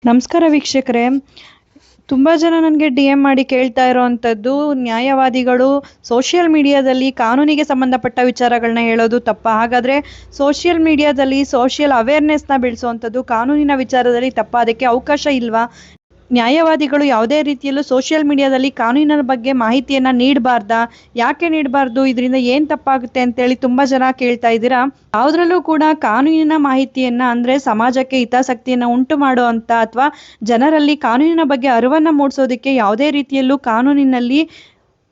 ನಮಸ್ಕಾರ ವೀಕ್ಷಕರೇ. ತುಂಬಾ ಜನ ನನಗೆ DM ಮಾಡಿ ಕೇಳ್ತಾ ಇರೋವಂಥದ್ದು, ನ್ಯಾಯವಾದಿಗಳು ಸೋಷಿಯಲ್ ಮೀಡಿಯಾದಲ್ಲಿ ಕಾನೂನಿಗೆ ಸಂಬಂಧಪಟ್ಟ ವಿಚಾರಗಳನ್ನ ಹೇಳೋದು ತಪ್ಪಾ? ಹಾಗಾದ್ರೆ ಸೋಷಿಯಲ್ ಮೀಡಿಯಾದಲ್ಲಿ ಸೋಷಿಯಲ್ ಅವೇರ್ನೆಸ್ನ ಬೆಳೆಸುವಂಥದ್ದು ಕಾನೂನಿನ ವಿಚಾರದಲ್ಲಿ ತಪ್ಪಾ? ಅದಕ್ಕೆ ಅವಕಾಶ ಇಲ್ವಾ? ನ್ಯಾಯವಾದಿಗಳು ಯಾವುದೇ ರೀತಿಯಲ್ಲೂ ಸೋಷಿಯಲ್ ಮೀಡಿಯಾದಲ್ಲಿ ಕಾನೂನಿನ ಬಗ್ಗೆ ಮಾಹಿತಿಯನ್ನ ನೀಡಬಾರ್ದಾ? ಯಾಕೆ ನೀಡಬಾರ್ದು? ಇದರಿಂದ ಏನ್ ತಪ್ಪಾಗುತ್ತೆ ಅಂತೇಳಿ ತುಂಬಾ ಜನ ಕೇಳ್ತಾ ಇದ್ದೀರಾ. ಯಾವುದ್ರಲ್ಲೂ ಕೂಡ ಕಾನೂನಿನ ಮಾಹಿತಿಯನ್ನ ಅಂದ್ರೆ ಸಮಾಜಕ್ಕೆ ಹಿತಾಸಕ್ತಿಯನ್ನ ಉಂಟು ಮಾಡುವಂತ ಅಥವಾ ಜನರಲ್ಲಿ ಕಾನೂನಿನ ಬಗ್ಗೆ ಅರಿವನ್ನ ಮೂಡಿಸೋದಕ್ಕೆ ಯಾವುದೇ ರೀತಿಯಲ್ಲೂ ಕಾನೂನಿನಲ್ಲಿ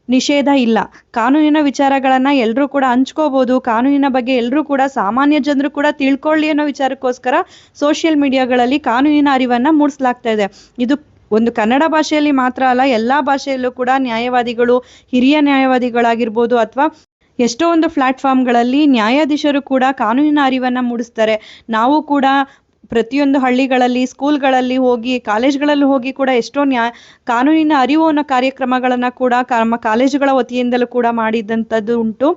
ನಿಷೇಧ ಇಲ್ಲ. ಕಾನೂನಿನ ವಿಚಾರಗಳನ್ನ ಎಲ್ಲರೂ ಕೂಡ ಹಂಚ್ಕೋಬಹುದು. ಕಾನೂನಿನ ಬಗ್ಗೆ ಎಲ್ಲರೂ ಕೂಡ ಸಾಮಾನ್ಯ ಜನರು ಕೂಡ ತಿಳ್ಕೊಳ್ಳಿ ಅನ್ನೋ ವಿಚಾರಕ್ಕೋಸ್ಕರ ಸೋಷಿಯಲ್ ಮೀಡಿಯಾಗಳಲ್ಲಿ ಕಾನೂನಿನ ಅರಿವನ್ನ ಮೂಡಿಸಲಾಗ್ತಾ ಇದೆ. ಇದು ಒಂದು ಕನ್ನಡ ಭಾಷೆಯಲ್ಲಿ ಮಾತ್ರ ಅಲ್ಲ, ಎಲ್ಲಾ ಭಾಷೆಯಲ್ಲೂ ಕೂಡ ನ್ಯಾಯವಾದಿಗಳು, ಹಿರಿಯ ನ್ಯಾಯವಾದಿಗಳಾಗಿರ್ಬೋದು ಅಥವಾ ಎಷ್ಟೋ ಒಂದು ಪ್ಲಾಟ್ಫಾರ್ಮ್ಗಳಲ್ಲಿ ನ್ಯಾಯಾಧೀಶರು ಕೂಡ ಕಾನೂನಿನ ಅರಿವನ್ನ ಮೂಡಿಸ್ತಾರೆ. ನಾವು ಕೂಡ ಪ್ರತಿಯೊಂದು ಹಳ್ಳಿಗಳಲ್ಲಿ, ಸ್ಕೂಲ್ಗಳಲ್ಲಿ ಹೋಗಿ, ಕಾಲೇಜ್ಗಳಲ್ಲಿ ಹೋಗಿ ಕೂಡ ಎಷ್ಟೋ ಕಾನೂನಿನ ಅರಿವು ಅನ್ನೋ ಕಾರ್ಯಕ್ರಮಗಳನ್ನ ಕೂಡ ನಮ್ಮ ಕಾಲೇಜುಗಳ ವತಿಯಿಂದಲೂ ಕೂಡ ಮಾಡಿದಂಥದ್ದು ಉಂಟು.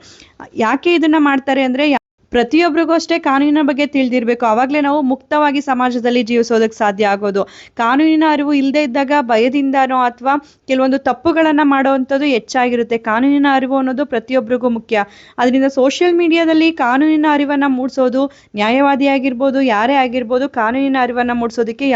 ಯಾಕೆ ಇದನ್ನ ಮಾಡ್ತಾರೆ ಅಂದ್ರೆ ಪ್ರತಿಯೊಬ್ಬರಿಗೂ ಅಷ್ಟೇ ಕಾನೂನಿನ ಬಗ್ಗೆ ತಿಳಿದಿರ್ಬೇಕು. ಅವಾಗಲೇ ನಾವು ಮುಕ್ತವಾಗಿ ಸಮಾಜದಲ್ಲಿ ಜೀವಿಸೋದಕ್ಕೆ ಸಾಧ್ಯ ಆಗೋದು. ಕಾನೂನಿನ ಅರಿವು ಇಲ್ಲದೆ ಇದ್ದಾಗ ಭಯದಿಂದನೋ ಅಥವಾ ಕೆಲವೊಂದು ತಪ್ಪುಗಳನ್ನ ಮಾಡುವಂಥದ್ದು ಹೆಚ್ಚಾಗಿರುತ್ತೆ. ಕಾನೂನಿನ ಅರಿವು ಅನ್ನೋದು ಪ್ರತಿಯೊಬ್ಬರಿಗೂ ಮುಖ್ಯ. ಅದರಿಂದ ಸೋಷಿಯಲ್ ಮೀಡಿಯಾದಲ್ಲಿ ಕಾನೂನಿನ ಅರಿವನ್ನ ಮೂಡಿಸೋದು, ನ್ಯಾಯವಾದಿ ಆಗಿರ್ಬೋದು, ಯಾರೇ ಆಗಿರ್ಬೋದು, ಕಾನೂನಿನ ಅರಿವನ್ನ ಮೂಡಿಸೋದಕ್ಕೆ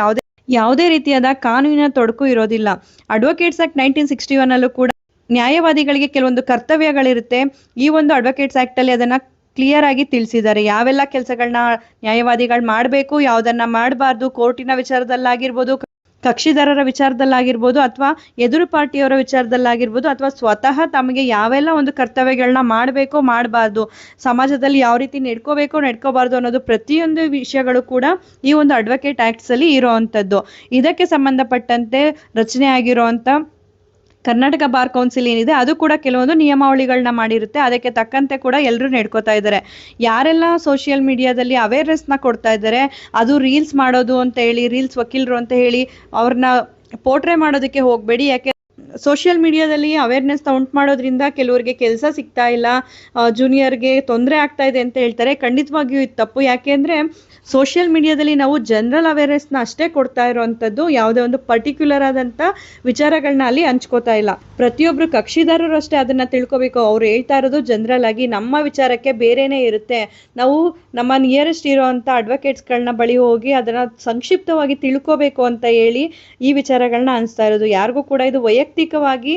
ಯಾವುದೇ ರೀತಿಯಾದ ಕಾನೂನಿನ ತೊಡಕು ಇರೋದಿಲ್ಲ. ಅಡ್ವೊಕೇಟ್ಸ್ ಆಕ್ಟ್ 1961 ಅಲ್ಲೂ ಕೂಡ ನ್ಯಾಯವಾದಿಗಳಿಗೆ ಕೆಲವೊಂದು ಕರ್ತವ್ಯಗಳಿರುತ್ತೆ. ಈ ಒಂದು ಅಡ್ವೊಕೇಟ್ಸ್ ಆಕ್ಟ್ ಅಲ್ಲಿ ಅದನ್ನ ಕ್ಲಿಯರ್ ಆಗಿ ತಿಳಿಸಿದ್ದಾರೆ. ಯಾವೆಲ್ಲ ಕೆಲಸಗಳನ್ನ ನ್ಯಾಯವಾದಿಗಳು ಮಾಡಬೇಕು, ಯಾವುದನ್ನ ಮಾಡಬಾರ್ದು, ಕೋರ್ಟಿನ ವಿಚಾರದಲ್ಲಾಗಿರ್ಬೋದು, ಕಕ್ಷಿದಾರರ ವಿಚಾರದಲ್ಲಾಗಿರ್ಬೋದು, ಅಥವಾ ಎದುರು ಪಾರ್ಟಿಯವರ ವಿಚಾರದಲ್ಲಾಗಿರ್ಬೋದು, ಅಥವಾ ಸ್ವತಃ ತಮಗೆ ಯಾವೆಲ್ಲ ಒಂದು ಕರ್ತವ್ಯಗಳನ್ನ ಮಾಡಬೇಕು, ಮಾಡಬಾರ್ದು, ಸಮಾಜದಲ್ಲಿ ಯಾವ ರೀತಿ ನಡ್ಕೋಬೇಕು, ನಡ್ಕೋಬಾರ್ದು ಅನ್ನೋದು ಪ್ರತಿಯೊಂದು ವಿಷಯಗಳು ಕೂಡ ಈ ಒಂದು ಅಡ್ವೊಕೇಟ್ ಆಕ್ಟ್ಸ್ ಅಲ್ಲಿ ಇರೋವಂಥದ್ದು. ಇದಕ್ಕೆ ಸಂಬಂಧಪಟ್ಟಂತೆ ರಚನೆ ಆಗಿರೋವಂಥ ಕರ್ನಾಟಕ ಬಾರ್ ಕೌನ್ಸಿಲ್ ಏನಿದೆ ಅದು ಕೂಡ ಕೆಲವೊಂದು ನಿಯಮಾವಳಿಗಳನ್ನ ಮಾಡಿರುತ್ತೆ. ಅದಕ್ಕೆ ತಕ್ಕಂತೆ ಕೂಡ ಎಲ್ಲರೂ ನಡ್ಕೋತಾ ಇದ್ದಾರೆ. ಯಾರೆಲ್ಲ ಸೋಷಿಯಲ್ ಮೀಡಿಯಾದಲ್ಲಿ ಅವೇರ್ನೆಸ್ನ ಕೊಡ್ತಾ ಇದ್ದಾರೆ, ಅದು ರೀಲ್ಸ್ ಮಾಡೋದು ಅಂತ ಹೇಳಿ, ರೀಲ್ಸ್ ವಕೀಲರು ಅಂತ ಹೇಳಿ ಅವ್ರನ್ನ ಪೋರ್ಟ್ರೇ ಮಾಡೋದಕ್ಕೆ ಹೋಗಬೇಡಿ. ಯಾಕೆ ಸೋಷಿಯಲ್ ಮೀಡಿಯಾದಲ್ಲಿ ಅವೇರ್ನೆಸ್ನ ಉಂಟು ಮಾಡೋದ್ರಿಂದ ಕೆಲವರಿಗೆ ಕೆಲಸ ಸಿಗ್ತಾ ಇಲ್ಲ, ಜೂನಿಯರ್ಗೆ ತೊಂದರೆ ಆಗ್ತಾ ಇದೆ ಅಂತ ಹೇಳ್ತಾರೆ. ಖಂಡಿತವಾಗಿಯೂ ಇದು ತಪ್ಪು. ಯಾಕೆಂದ್ರೆ ಸೋಷಿಯಲ್ ಮೀಡಿಯಾದಲ್ಲಿ ನಾವು ಜನರಲ್ ಅವೇರ್ನೆಸ್ನ ಅಷ್ಟೇ ಕೊಡ್ತಾ ಇರೋವಂಥದ್ದು, ಯಾವುದೇ ಒಂದು ಪರ್ಟಿಕ್ಯುಲರ್ ಆದಂಥ ವಿಚಾರಗಳನ್ನ ಅಲ್ಲಿ ಹಂಚ್ಕೋತಾ ಇಲ್ಲ. ಪ್ರತಿಯೊಬ್ರು ಕಕ್ಷಿದಾರರು ಅಷ್ಟೇ ಅದನ್ನ ತಿಳ್ಕೊಬೇಕು. ಅವ್ರು ಹೇಳ್ತಾ ಇರೋದು ಜನರಲ್ ಆಗಿ, ನಮ್ಮ ವಿಚಾರಕ್ಕೆ ಬೇರೆನೇ ಇರುತ್ತೆ. ನಾವು ನಮ್ಮ ನಿಯರೆಸ್ಟ್ ಇರೋವಂಥ ಅಡ್ವೊಕೇಟ್ಸ್ಗಳನ್ನ ಬಳಿ ಹೋಗಿ ಅದನ್ನ ಸಂಕ್ಷಿಪ್ತವಾಗಿ ತಿಳ್ಕೋಬೇಕು ಅಂತ ಹೇಳಿ ಈ ವಿಚಾರಗಳನ್ನ ಹಂಚ್ತಾ ಇರೋದು. ಯಾರಿಗೂ ಕೂಡ ಇದು ವೈಯಕ್ತಿಕವಾಗಿ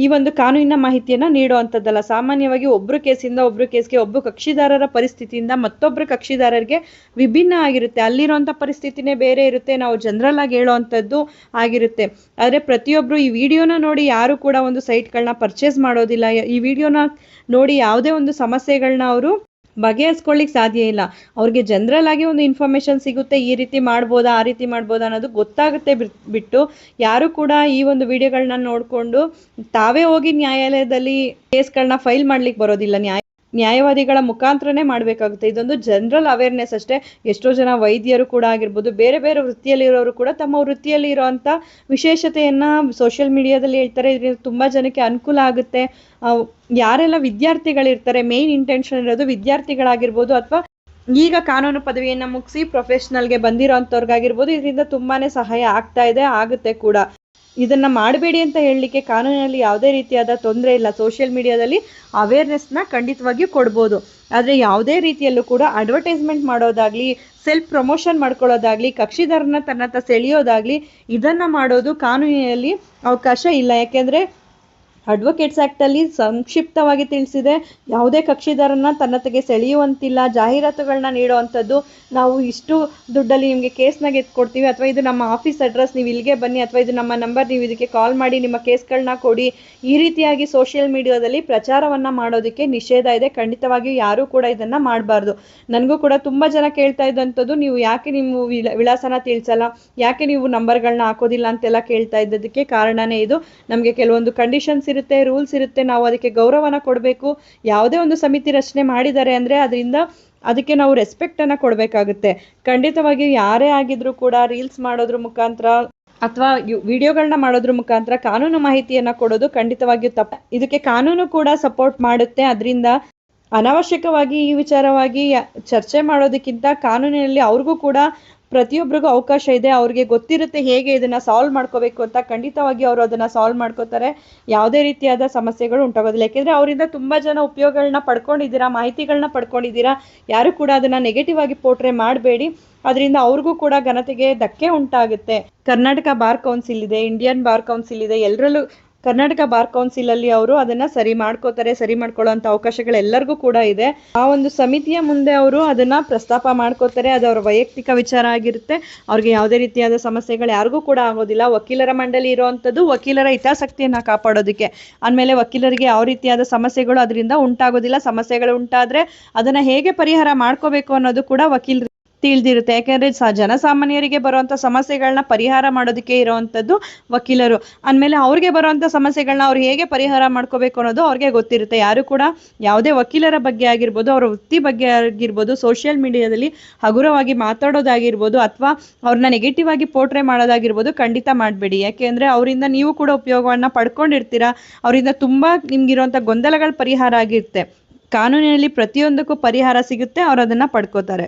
ಈ ಒಂದು ಕಾನೂನಿನ ಮಾಹಿತಿಯನ್ನ ನೀಡುವಂಥದ್ದಲ್ಲ. ಸಾಮಾನ್ಯವಾಗಿ ಒಬ್ರು ಕೇಸಿಂದ ಒಬ್ರು ಕೇಸ್ಗೆ, ಒಬ್ಬ ಕಕ್ಷಿದಾರರ ಪರಿಸ್ಥಿತಿಯಿಂದ ಮತ್ತೊಬ್ಬರು ಕಕ್ಷಿದಾರರಿಗೆ ವಿಭಿನ್ನ ಆಗಿರುತ್ತೆ. ಅಲ್ಲಿರುವಂಥ ಪರಿಸ್ಥಿತಿನೇ ಬೇರೆ ಇರುತ್ತೆ, ನಾವು ಜನರಲ್ ಆಗಿ ಹೇಳೋವಂಥದ್ದು ಆಗಿರುತ್ತೆ. ಆದರೆ ಪ್ರತಿಯೊಬ್ಬರು ಈ ವಿಡಿಯೋನ ನೋಡಿ ಯಾರು ಕೂಡ ಒಂದು ಸೈಟ್ಗಳನ್ನ ಪರ್ಚೇಸ್ ಮಾಡೋದಿಲ್ಲ. ಈ ವಿಡಿಯೋನ ನೋಡಿ ಯಾವುದೇ ಒಂದು ಸಮಸ್ಯೆಗಳನ್ನ ಅವರು ಬಗೆಹರಿಸ್ಕೊಳ್ಳಿಕ್ ಸಾಧ್ಯ ಇಲ್ಲ. ಅವ್ರಿಗೆ ಜನರಲ್ ಆಗಿ ಒಂದು ಇನ್ಫಾರ್ಮೇಶನ್ ಸಿಗುತ್ತೆ, ಈ ರೀತಿ ಮಾಡ್ಬೋದಾ, ಆ ರೀತಿ ಮಾಡ್ಬೋದಾ ಅನ್ನೋದು ಗೊತ್ತಾಗುತ್ತೆ ಬಿಟ್ಟು ಯಾರು ಕೂಡ ಈ ಒಂದು ವಿಡಿಯೋಗಳನ್ನ ನೋಡ್ಕೊಂಡು ತಾವೇ ಹೋಗಿ ನ್ಯಾಯಾಲಯದಲ್ಲಿ ಕೇಸ್ಗಳನ್ನ ಫೈಲ್ ಮಾಡ್ಲಿಕ್ಕೆ ಬರೋದಿಲ್ಲ. ನ್ಯಾಯವಾದಿಗಳ ಮುಖಾಂತರನೇ ಮಾಡಬೇಕಾಗುತ್ತೆ. ಇದೊಂದು ಜನರಲ್ ಅವೇರ್ನೆಸ್ ಅಷ್ಟೇ. ಎಷ್ಟೋ ಜನ ವೈದ್ಯರು ಕೂಡ ಆಗಿರ್ಬೋದು, ಬೇರೆ ಬೇರೆ ವೃತ್ತಿಯಲ್ಲಿರೋರು ಕೂಡ ತಮ್ಮ ವೃತ್ತಿಯಲ್ಲಿ ಇರೋವಂಥ ವಿಶೇಷತೆಯನ್ನ ಸೋಷಿಯಲ್ ಮೀಡಿಯಾದಲ್ಲಿ ಹೇಳ್ತಾರೆ. ಇದರಿಂದ ತುಂಬಾ ಜನಕ್ಕೆ ಅನುಕೂಲ ಆಗುತ್ತೆ. ಯಾರೆಲ್ಲ ವಿದ್ಯಾರ್ಥಿಗಳಿರ್ತಾರೆ, ಮೇನ್ ಇಂಟೆನ್ಷನ್ ಇರೋದು ವಿದ್ಯಾರ್ಥಿಗಳಾಗಿರ್ಬೋದು ಅಥವಾ ಈಗ ಕಾನೂನು ಪದವಿಯನ್ನ ಮುಗಿಸಿ ಪ್ರೊಫೆಷನಲ್ಗೆ ಬಂದಿರೋಂಥವ್ರಿಗಾಗಿರ್ಬೋದು, ಇದರಿಂದ ತುಂಬಾನೇ ಸಹಾಯ ಆಗ್ತಾ ಇದೆ, ಆಗುತ್ತೆ ಕೂಡ. ಇದನ್ನ ಮಾಡಬೇಡಿ ಅಂತ ಹೇಳಲಿಕ್ಕೆ ಕಾನೂನಿನಲ್ಲಿ ಯಾವುದೇ ರೀತಿಯಾದ ತೊಂದರೆ ಇಲ್ಲ. ಸೋಷಿಯಲ್ ಮೀಡಿಯಾದಲ್ಲಿ ಅವೇರ್ನೆಸ್ನ ಖಂಡಿತವಾಗಿಯೂ ಕೊಡ್ಬೋದು. ಆದರೆ ಯಾವುದೇ ರೀತಿಯಲ್ಲೂ ಕೂಡ ಅಡ್ವರ್ಟೈಸ್ಮೆಂಟ್ ಮಾಡೋದಾಗ್ಲಿ, ಸೆಲ್ಫ್ ಪ್ರಮೋಷನ್ ಮಾಡ್ಕೊಳ್ಳೋದಾಗ್ಲಿ, ಕಕ್ಷಿದಾರನ ತನ್ನತ್ತ ಸೆಳೆಯೋದಾಗ್ಲಿ, ಇದನ್ನ ಮಾಡೋದು ಕಾನೂನಿನಲ್ಲಿ ಅವಕಾಶ ಇಲ್ಲ. ಯಾಕೆಂದ್ರೆ ಅಡ್ವೊಕೇಟ್ಸ್ ಆಕ್ಟ್ ಅಲ್ಲಿ ಸಂಕ್ಷಿಪ್ತವಾಗಿ ತಿಳಿಸಿದೆ, ಯಾವುದೇ ಕಕ್ಷಿದಾರನ ತನ್ನತೆಗೆ ಸೆಳೆಯುವಂತಿಲ್ಲ. ಜಾಹೀರಾತುಗಳನ್ನ ನೀಡುವಂಥದ್ದು, ನಾವು ಇಷ್ಟು ದುಡ್ಡಲ್ಲಿ ನಿಮಗೆ ಕೇಸ್ನಾಗ ಎತ್ಕೊಡ್ತೀವಿ, ಅಥವಾ ಇದು ನಮ್ಮ ಆಫೀಸ್ ಅಡ್ರೆಸ್, ನೀವು ಇಲ್ಲಿಗೆ ಬನ್ನಿ, ಅಥವಾ ಇದು ನಮ್ಮ ನಂಬರ್, ನೀವು ಇದಕ್ಕೆ ಕಾಲ್ ಮಾಡಿ ನಿಮ್ಮ ಕೇಸ್ಗಳನ್ನ ಕೊಡಿ, ಈ ರೀತಿಯಾಗಿ ಸೋಷಿಯಲ್ ಮೀಡಿಯಾದಲ್ಲಿ ಪ್ರಚಾರವನ್ನ ಮಾಡೋದಕ್ಕೆ ನಿಷೇಧ ಇದೆ. ಖಂಡಿತವಾಗಿಯೂ ಯಾರೂ ಕೂಡ ಇದನ್ನ ಮಾಡಬಾರ್ದು. ನನಗೂ ಕೂಡ ತುಂಬಾ ಜನ ಕೇಳ್ತಾ ಇದ್ದಂಥದ್ದು, ನೀವು ಯಾಕೆ ನೀವು ವಿಳಾಸನ ತಿಳಿಸಲ್ಲ, ಯಾಕೆ ನೀವು ನಂಬರ್ಗಳನ್ನ ಹಾಕೋದಿಲ್ಲ ಅಂತೆಲ್ಲ ಕೇಳ್ತಾ ಇದ್ದದಕ್ಕೆ ಕಾರಣನೇ ಇದು. ನಮಗೆ ಕೆಲವೊಂದು ಕಂಡೀಷನ್ಸ್ ಇರುತ್ತೆ, ರೂಲ್ಸ್ ಇರುತ್ತೆ, ನಾವು ಅದಕ್ಕೆ ಗೌರವನ ಕೊಡಬೇಕು. ಯಾವುದೇ ಒಂದು ಸಮಿತಿ ರಚನೆ ಮಾಡಿದ್ದಾರೆ ಅಂದ್ರೆ ಅದಕ್ಕೆ ನಾವು ರೆಸ್ಪೆಕ್ಟ್ ಅನ್ನ ಕೊಡಬೇಕಾಗುತ್ತೆ. ಖಂಡಿತವಾಗಿ ಯಾರೇ ಆಗಿದ್ರು ಕೂಡ ರೀಲ್ಸ್ ಮಾಡೋದ್ರ ಮುಖಾಂತರ ಅಥವಾ ವಿಡಿಯೋಗಳನ್ನ ಮಾಡೋದ್ರ ಮುಖಾಂತರ ಕಾನೂನು ಮಾಹಿತಿಯನ್ನ ಕೊಡೋದು ಖಂಡಿತವಾಗಿಯೂ ತಪ್ಪು. ಇದಕ್ಕೆ ಕಾನೂನು ಕೂಡ ಸಪೋರ್ಟ್ ಮಾಡುತ್ತೆ. ಅದರಿಂದ ಅನಾವಶ್ಯಕವಾಗಿ ಈ ವಿಚಾರವಾಗಿ ಚರ್ಚೆ ಮಾಡೋದಕ್ಕಿಂತ ಕಾನೂನಿನಲ್ಲಿ ಅವ್ರಿಗೂ ಕೂಡ ಪ್ರತಿಯೊಬ್ಬರಿಗೂ ಅವಕಾಶ ಇದೆ. ಅವ್ರಿಗೆ ಗೊತ್ತಿರುತ್ತೆ ಹೇಗೆ ಇದನ್ನ ಸಾಲ್ವ್ ಮಾಡ್ಕೋಬೇಕು ಅಂತ. ಖಂಡಿತವಾಗಿ ಅವರು ಅದನ್ನ ಸಾಲ್ವ್ ಮಾಡ್ಕೋತಾರೆ. ಯಾವುದೇ ರೀತಿಯಾದ ಸಮಸ್ಯೆಗಳು ಉಂಟಾಗೋದಿಲ್ಲ. ಯಾಕೆಂದ್ರೆ ಅವರಿಂದ ತುಂಬಾ ಜನ ಉಪಯೋಗಗಳನ್ನ ಪಡ್ಕೊಂಡಿದ್ದೀರಾ, ಮಾಹಿತಿಗಳನ್ನ ಪಡ್ಕೊಂಡಿದ್ದೀರಾ. ಯಾರು ಕೂಡ ಅದನ್ನ ನೆಗೆಟಿವ್ ಆಗಿ ಪೋಟ್ರೆ ಮಾಡಬೇಡಿ. ಅದರಿಂದ ಅವ್ರಿಗೂ ಕೂಡ ಘನತೆಗೆ ಧಕ್ಕೆ ಉಂಟಾಗುತ್ತೆ. ಕರ್ನಾಟಕ ಬಾರ್ ಕೌನ್ಸಿಲ್ ಇದೆ, ಇಂಡಿಯನ್ ಬಾರ್ ಕೌನ್ಸಿಲ್ ಇದೆ, ಎಲ್ಲರಲ್ಲೂ ಕರ್ನಾಟಕ ಬಾರ್ ಕೌನ್ಸಿಲ್ ಅಲ್ಲಿ ಅವರು ಅದನ್ನ ಸರಿ ಮಾಡ್ಕೋತಾರೆ. ಸರಿ ಮಾಡ್ಕೊಳ್ಳೋಂತ ಅವಕಾಶಗಳು ಎಲ್ಲರಿಗೂ ಕೂಡ ಇದೆ. ಆ ಒಂದು ಸಮಿತಿಯ ಮುಂದೆ ಅವರು ಅದನ್ನ ಪ್ರಸ್ತಾಪ ಮಾಡ್ಕೋತಾರೆ. ಅದು ಅವರ ವೈಯಕ್ತಿಕ ವಿಚಾರ ಆಗಿರುತ್ತೆ. ಅವ್ರಿಗೆ ಯಾವುದೇ ರೀತಿಯಾದ ಸಮಸ್ಯೆಗಳು ಯಾರಿಗೂ ಕೂಡ ಆಗೋದಿಲ್ಲ. ವಕೀಲರ ಮಂಡಳಿ ಇರುವಂತದ್ದು ವಕೀಲರ ಹಿತಾಸಕ್ತಿಯನ್ನ ಕಾಪಾಡೋದಕ್ಕೆ. ಅಂದಮೇಲೆ ವಕೀಲರಿಗೆ ಯಾವ ರೀತಿಯಾದ ಸಮಸ್ಯೆಗಳು ಅದರಿಂದ ಉಂಟಾಗೋದಿಲ್ಲ. ಸಮಸ್ಯೆಗಳು ಉಂಟಾದ್ರೆ ಅದನ್ನ ಹೇಗೆ ಪರಿಹಾರ ಮಾಡ್ಕೋಬೇಕು ಅನ್ನೋದು ಕೂಡ ವಕೀಲರು ತಿಳಿದಿರುತ್ತೆ. ಯಾಕೆಂದ್ರೆ ಜನಸಾಮಾನ್ಯರಿಗೆ ಬರುವಂತ ಸಮಸ್ಯೆಗಳನ್ನ ಪರಿಹಾರ ಮಾಡೋದಕ್ಕೆ ಇರುವಂತದ್ದು ವಕೀಲರು. ಅಂದಮೇಲೆ ಅವ್ರಿಗೆ ಬರುವಂತ ಸಮಸ್ಯೆಗಳನ್ನ ಅವ್ರು ಹೇಗೆ ಪರಿಹಾರ ಮಾಡ್ಕೋಬೇಕು ಅನ್ನೋದು ಅವ್ರಿಗೆ ಗೊತ್ತಿರುತ್ತೆ. ಯಾರು ಕೂಡ ಯಾವುದೇ ವಕೀಲರ ಬಗ್ಗೆ ಆಗಿರ್ಬೋದು, ಅವರ ವೃತ್ತಿ ಬಗ್ಗೆ ಆಗಿರ್ಬೋದು, ಸೋಷಿಯಲ್ ಮೀಡಿಯಾದಲ್ಲಿ ಹಗುರವಾಗಿ ಮಾತಾಡೋದಾಗಿರ್ಬೋದು ಅಥವಾ ಅವ್ರನ್ನ ನೆಗೆಟಿವ್ ಆಗಿ ಪೋಟ್ರೆ ಮಾಡೋದಾಗಿರ್ಬೋದು ಖಂಡಿತ ಮಾಡಬೇಡಿ. ಯಾಕೆಂದ್ರೆ ಅವರಿಂದ ನೀವು ಕೂಡ ಉಪಯೋಗವನ್ನ ಪಡ್ಕೊಂಡಿರ್ತೀರಾ. ಅವರಿಂದ ತುಂಬಾ ನಿಮ್ಗಿರುವಂತ ಗೊಂದಲಗಳ ಪರಿಹಾರ ಆಗಿರುತ್ತೆ. ಕಾನೂನಿನಲ್ಲಿ ಪ್ರತಿಯೊಂದಕ್ಕೂ ಪರಿಹಾರ ಸಿಗುತ್ತೆ. ಅವ್ರು ಅದನ್ನ ಪಡ್ಕೋತಾರೆ.